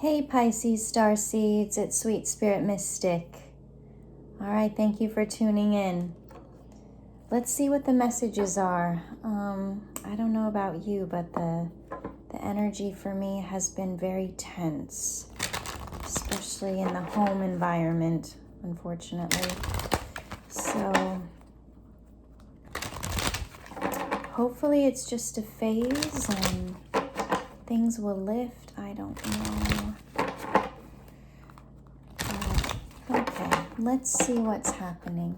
Hey Pisces Starseeds, it's Sweet Spirit Mystic. All right, thank you for tuning in. Let's see what the messages are. I don't know about you, but the energy for me has been very tense, especially in the home environment, unfortunately. So hopefully it's just a phase and things will lift. I don't know. Okay, let's see what's happening.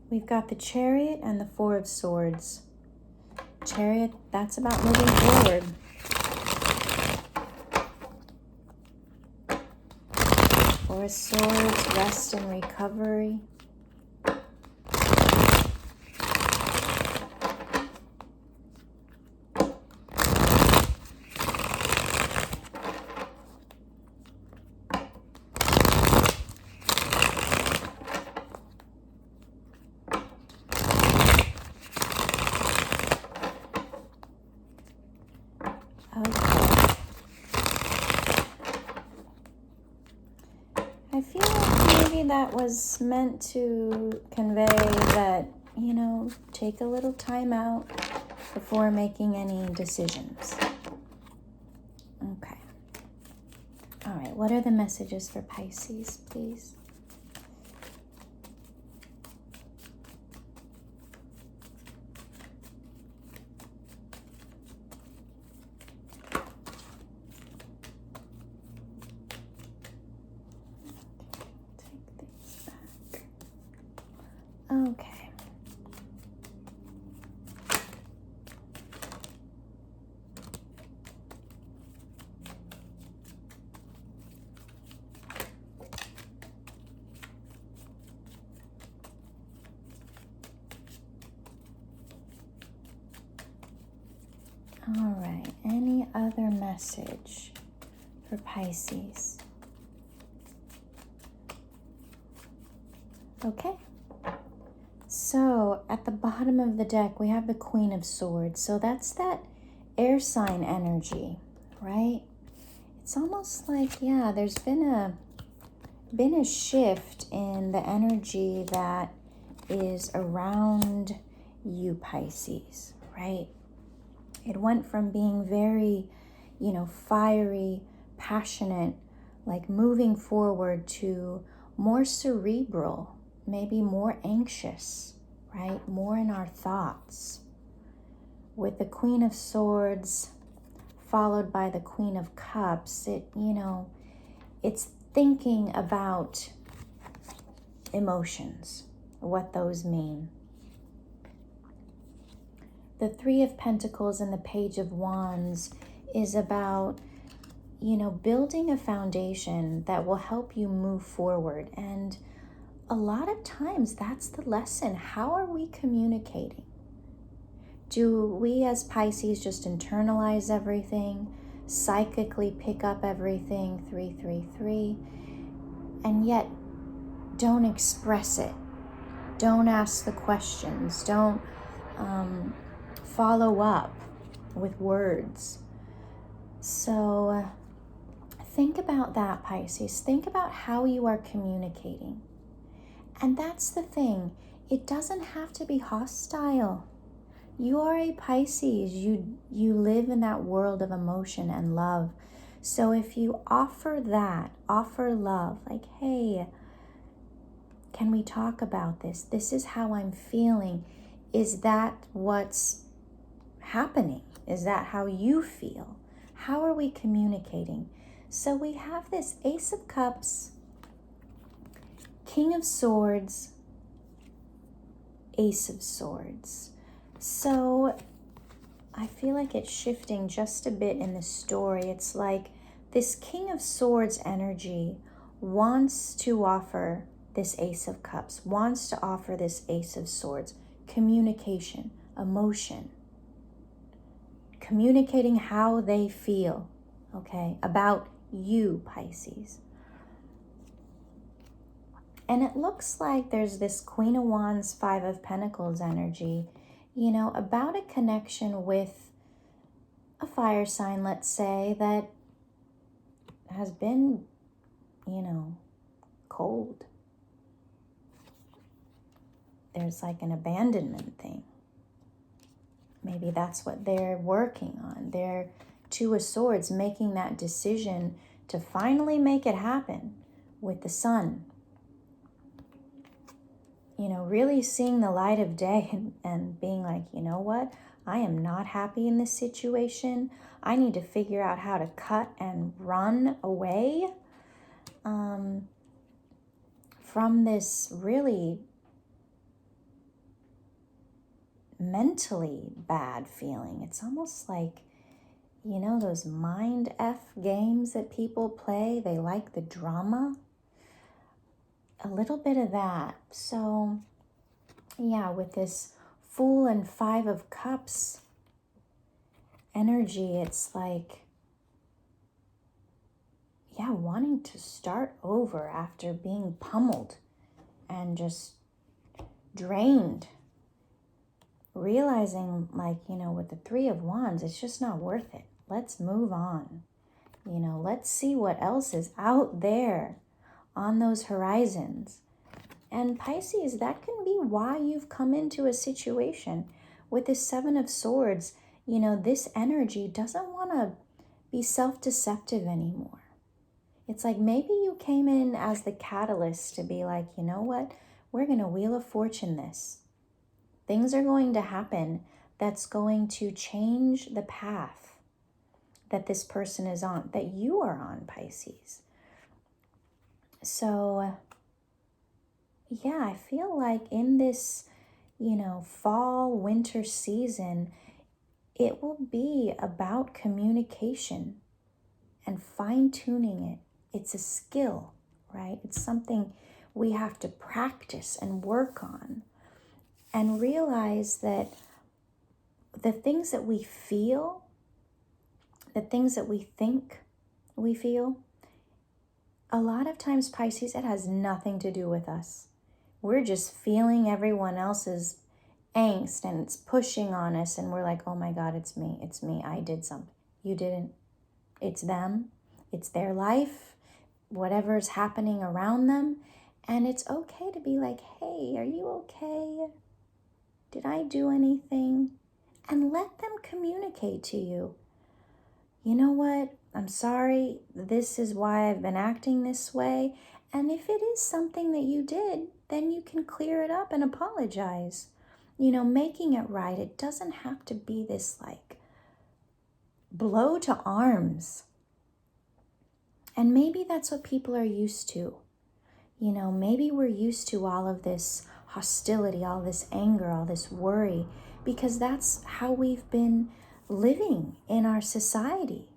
We've got the Chariot and the Four of Swords. Chariot, that's about moving forward. Four of Swords, rest and recovery. I feel like maybe that was meant to convey that, take a little time out before making any decisions. Okay. All right, what are the messages for Pisces, please? Okay. All right. Any other message for Pisces? Okay. So at the bottom of the deck, we have the Queen of Swords. So that's that air sign energy, right? It's almost like, yeah, there's been a shift in the energy that is around you, Pisces, right? It went from being very, fiery, passionate, like moving forward, to more cerebral, maybe more anxious, right? More in our thoughts. With the Queen of Swords followed by the Queen of Cups, it's thinking about emotions, what those mean. The Three of Pentacles and the Page of Wands is about, building a foundation that will help you move forward. And a lot of times that's the lesson. How are we communicating? Do we as Pisces just internalize everything, psychically pick up everything, 333, and yet don't express it? Don't ask the questions. Don't follow up with words. So think about that, Pisces. Think about how you are communicating. And that's the thing. It doesn't have to be hostile. You are a Pisces. You live in that world of emotion and love. So if you offer love, like, hey, can we talk about this? This is how I'm feeling. Is that what's happening? Is that how you feel? How are we communicating? So we have this Ace of Cups, King of Swords, Ace of Swords. So I feel like it's shifting just a bit in the story. It's like this King of Swords energy wants to offer this Ace of Cups, wants to offer this Ace of Swords. Communication, emotion, communicating how they feel, okay, about you, Pisces. And it looks like there's this Queen of Wands, Five of Pentacles energy, about a connection with a fire sign, let's say, that has been, cold. There's like an abandonment thing. Maybe that's what they're working on. They're Two of Swords, making that decision to finally make it happen with the Sun. Really seeing the light of day and being like, you know what? I am not happy in this situation. I need to figure out how to cut and run away from this really mentally bad feeling. It's almost like, those mind F games that people play. They like the drama. A little bit of that. So, yeah, with this Fool and Five of Cups energy, it's like, wanting to start over after being pummeled and just drained. Realizing, with the Three of Wands, it's just not worth it. Let's move on. Let's see what else is out there on those horizons. And Pisces, that can be why you've come into a situation with this Seven of Swords. This energy doesn't want to be self-deceptive anymore. It's like maybe you came in as the catalyst to be like, you know what? We're going to Wheel of Fortune this. Things are going to happen that's going to change the path that this person is on, that you are on, Pisces. So, I feel like in this, fall, winter season, it will be about communication and fine-tuning it. It's a skill, right? It's something we have to practice and work on. And realize that the things that we feel, the things that we think we feel, a lot of times, Pisces, it has nothing to do with us. We're just feeling everyone else's angst and it's pushing on us and we're like, oh my God, it's me, I did something. You didn't. It's them. It's their life, whatever's happening around them. And it's okay to be like, hey, are you okay? Did I do anything? And let them communicate to you. You know what? I'm sorry. This is why I've been acting this way. And if it is something that you did, then you can clear it up and apologize. Making it right. It doesn't have to be this like blow to arms. And maybe that's what people are used to. Maybe we're used to all of this hostility, all this anger, all this worry, because that's how we've been living in our society,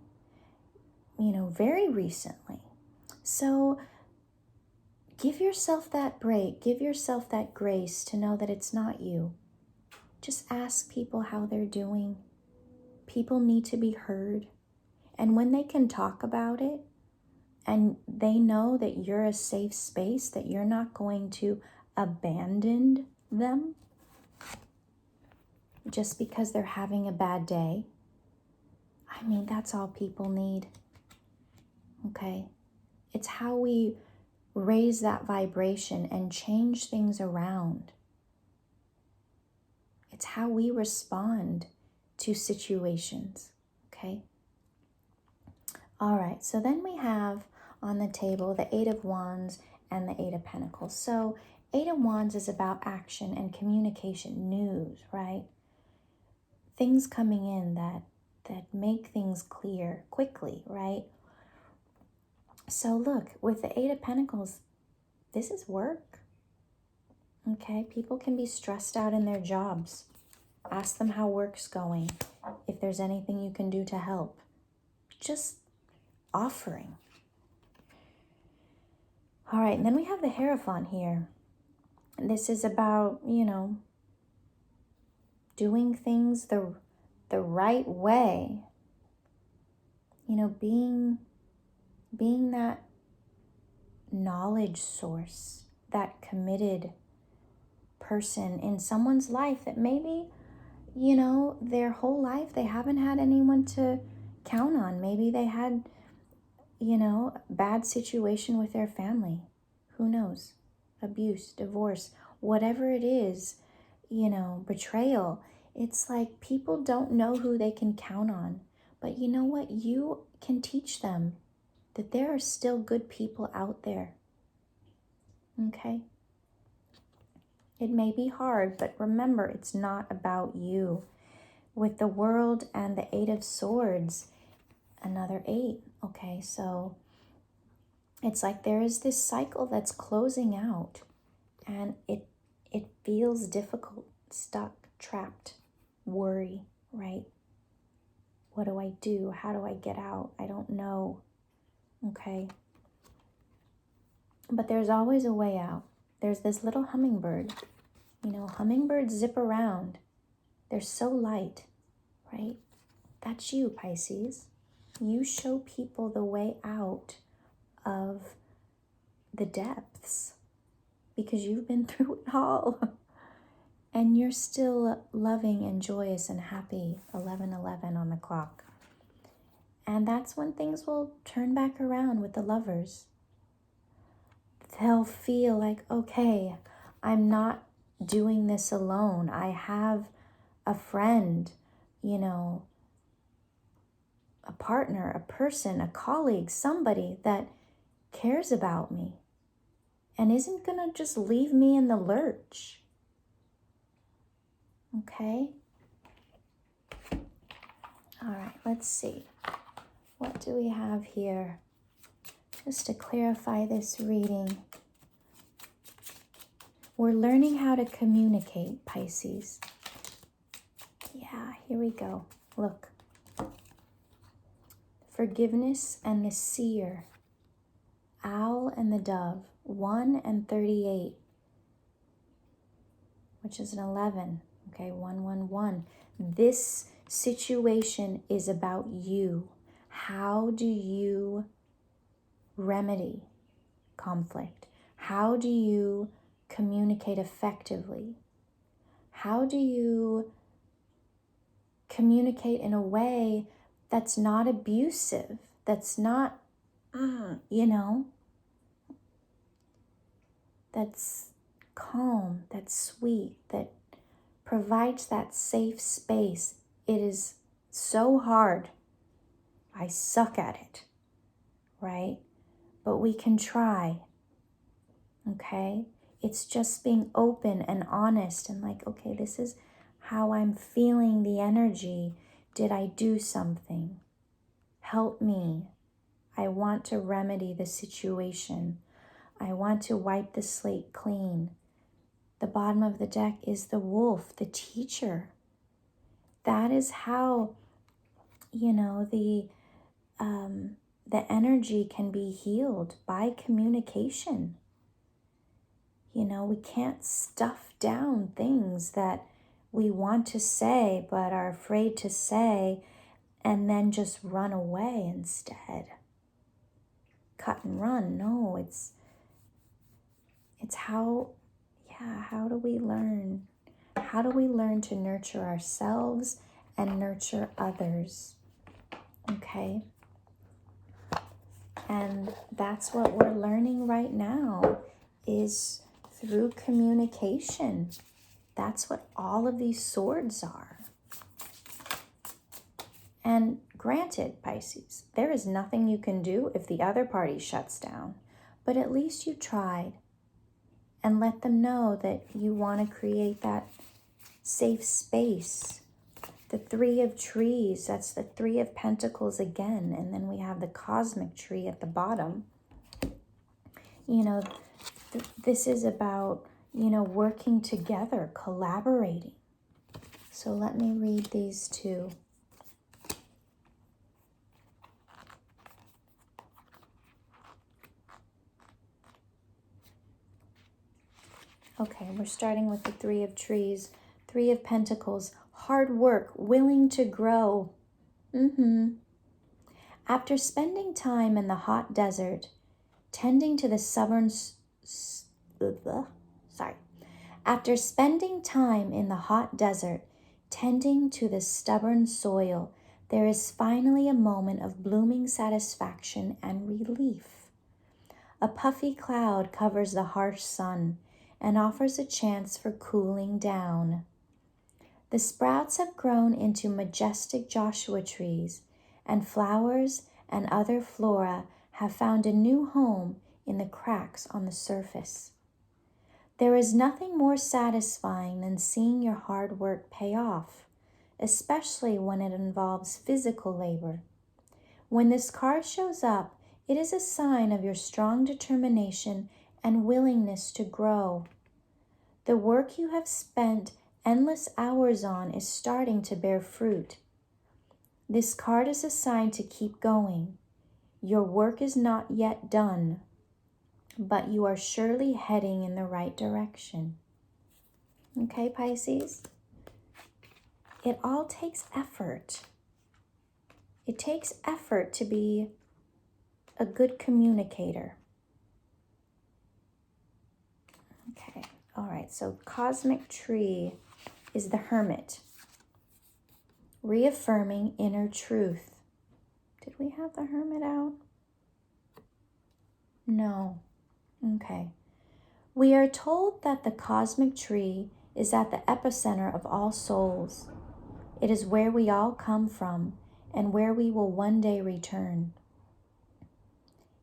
very recently. So give yourself that break, give yourself that grace to know that it's not you. Just ask people how they're doing. People need to be heard. And when they can talk about it, and they know that you're a safe space, that you're not going to abandon them just because they're having a bad day. That's all people need. Okay? It's how we raise that vibration and change things around. It's how we respond to situations. Okay? All right, so then we have on the table the Eight of Wands and the Eight of Pentacles. So Eight of Wands is about action and communication, news, right? Things coming in that make things clear quickly, right? So look, with the Eight of Pentacles, this is work. Okay, people can be stressed out in their jobs. Ask them how work's going. If there's anything you can do to help. Just offering. All right, and then we have the Hierophant here. This is about, doing things the right way. Being that knowledge source, that committed person in someone's life that maybe, you know, their whole life they haven't had anyone to count on. Maybe they had, you know, bad situation with their family. Who knows? Abuse, divorce, whatever it is, you know, betrayal. It's like people don't know who they can count on. But you know what? You can teach them that there are still good people out there. Okay? It may be hard, but remember, it's not about you. With the World and the Eight of Swords, another 8. Okay, so it's like there is this cycle that's closing out, and it feels difficult, stuck, trapped, worry, right? What do I do? How do I get out? I don't know. Okay. But there's always a way out. There's this little hummingbird. You know, hummingbirds zip around. They're so light, right? That's you, Pisces. You show people the way out of the depths because you've been through it all. And you're still loving and joyous and happy, 11:11 on the clock. And that's when things will turn back around with the lovers. They'll feel like, okay, I'm not doing this alone. I have a friend, you know, a partner, a person, a colleague, somebody that cares about me and isn't going to just leave me in the lurch. Okay? All right, let's see. What do we have here? Just to clarify this reading. We're learning how to communicate, Pisces. Yeah, here we go. Look. Forgiveness and the seer. Owl and the dove. 1 and 38. Which is an 11. Okay, 111. This situation is about you. How do you remedy conflict? How do you communicate effectively? How do you communicate in a way that's not abusive, that's not, you know, that's calm, that's sweet, that provides that safe space? It is so hard. I suck at it, right? But we can try, okay? It's just being open and honest and like, okay, this is how I'm feeling the energy. Did I do something? Help me. I want to remedy the situation. I want to wipe the slate clean. The bottom of the deck is the wolf, the teacher. That is how, you know, the energy can be healed by communication. You know, we can't stuff down things that we want to say but are afraid to say and then just run away instead. Cut and run. No, it's how do we learn? How do we learn to nurture ourselves and nurture others? Okay? And that's what we're learning right now, is through communication. That's what all of these swords are. And granted, Pisces, there is nothing you can do if the other party shuts down, but at least you tried. And let them know that you want to create that safe space. The 3 of trees, that's the 3 of pentacles again. And then we have the cosmic tree at the bottom. You know, this is about, you know, working together, collaborating. So let me read these two. Okay, we're starting with the 3 of trees, 3 of pentacles, hard work, willing to grow. After spending time in the hot desert, tending to the After spending time in the hot desert, Tending to the stubborn soil, there is finally a moment of blooming satisfaction and relief. A puffy cloud covers the harsh sun and offers a chance for cooling down. The sprouts have grown into majestic Joshua trees, and flowers and other flora have found a new home in the cracks on the surface. There is nothing more satisfying than seeing your hard work pay off, especially when it involves physical labor. When this card shows up, it is a sign of your strong determination and willingness to grow. The work you have spent endless hours on is starting to bear fruit. This card is a sign to keep going. Your work is not yet done, but you are surely heading in the right direction. Okay, Pisces? It all takes effort. It takes effort to be a good communicator. Okay, all right, so cosmic tree is the Hermit, reaffirming inner truth. Did we have the Hermit out? No. Okay. We are told that the cosmic tree is at the epicenter of all souls. It is where we all come from and where we will one day return.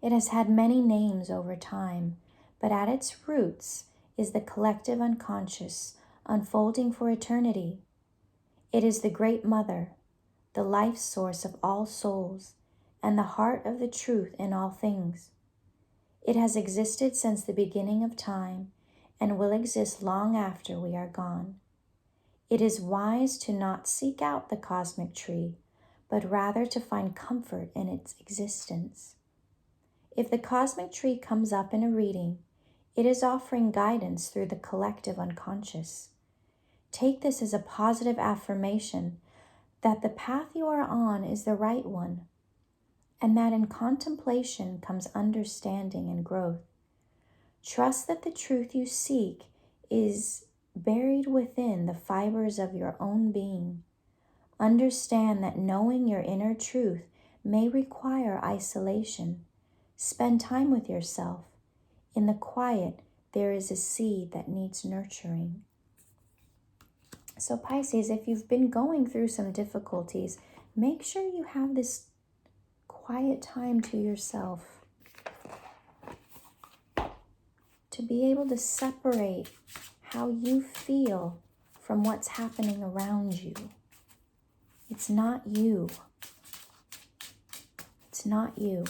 It has had many names over time, but at its roots is the collective unconscious unfolding for eternity. It is the Great Mother, the life source of all souls, and the heart of the truth in all things. It has existed since the beginning of time and will exist long after we are gone. It is wise to not seek out the cosmic tree, but rather to find comfort in its existence. If the cosmic tree comes up in a reading, it is offering guidance through the collective unconscious. Take this as a positive affirmation that the path you are on is the right one, and that in contemplation comes understanding and growth. Trust that the truth you seek is buried within the fibers of your own being. Understand that knowing your inner truth may require isolation. Spend time with yourself. In the quiet, there is a seed that needs nurturing. So Pisces, if you've been going through some difficulties, make sure you have this quiet time to yourself to be able to separate how you feel from what's happening around you. It's not you. It's not you.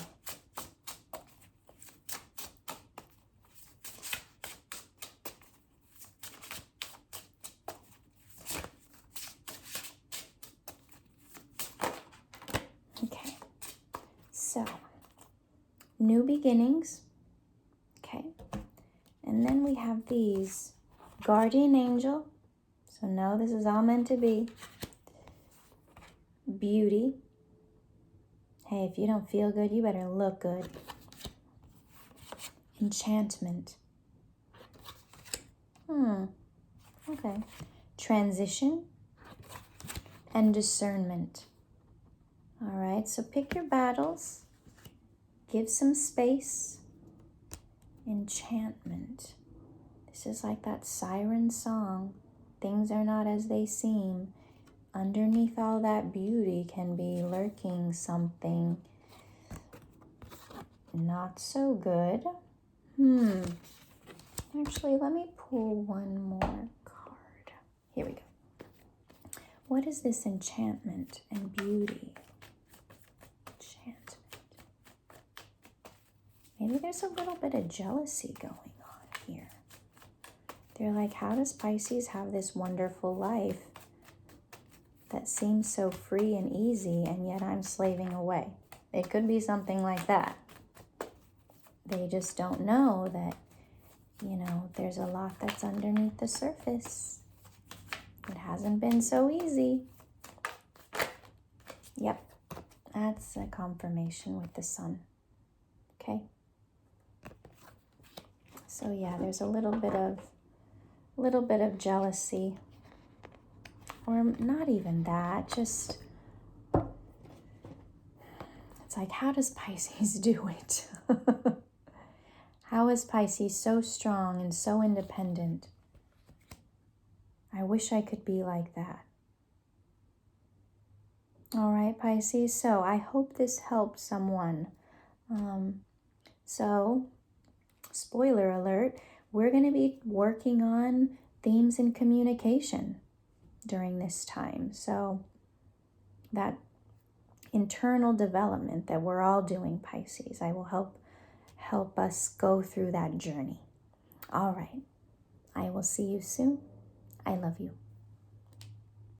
Okay, so new beginnings. Okay, and then we have these guardian angel. So no, this is all meant to be. Beauty. Hey, if you don't feel good, you better look good. Enchantment. Okay. Transition and discernment. All right, so pick your battles. Give some space. Enchantment. This is like that siren song. Things are not as they seem. Underneath all that beauty can be lurking something not so good. Actually, let me pull one more card. Here we go. What is this enchantment and beauty? Enchantment. Maybe there's a little bit of jealousy going on here. They're like, how does Pisces have this wonderful life that seems so free and easy, and yet I'm slaving away? It could be something like that. They just don't know that, there's a lot that's underneath the surface. It hasn't been so easy. Yep, that's a confirmation with the sun. Okay. So yeah, there's a little bit of jealousy or not even that, just, it's like, how does Pisces do it? How is Pisces so strong and so independent? I wish I could be like that. All right, Pisces, so I hope this helped someone. So, spoiler alert, we're going to be working on themes in communication during this time. So, that internal development that we're all doing, Pisces, I will help us go through that journey. All right, I will see you soon. I love you.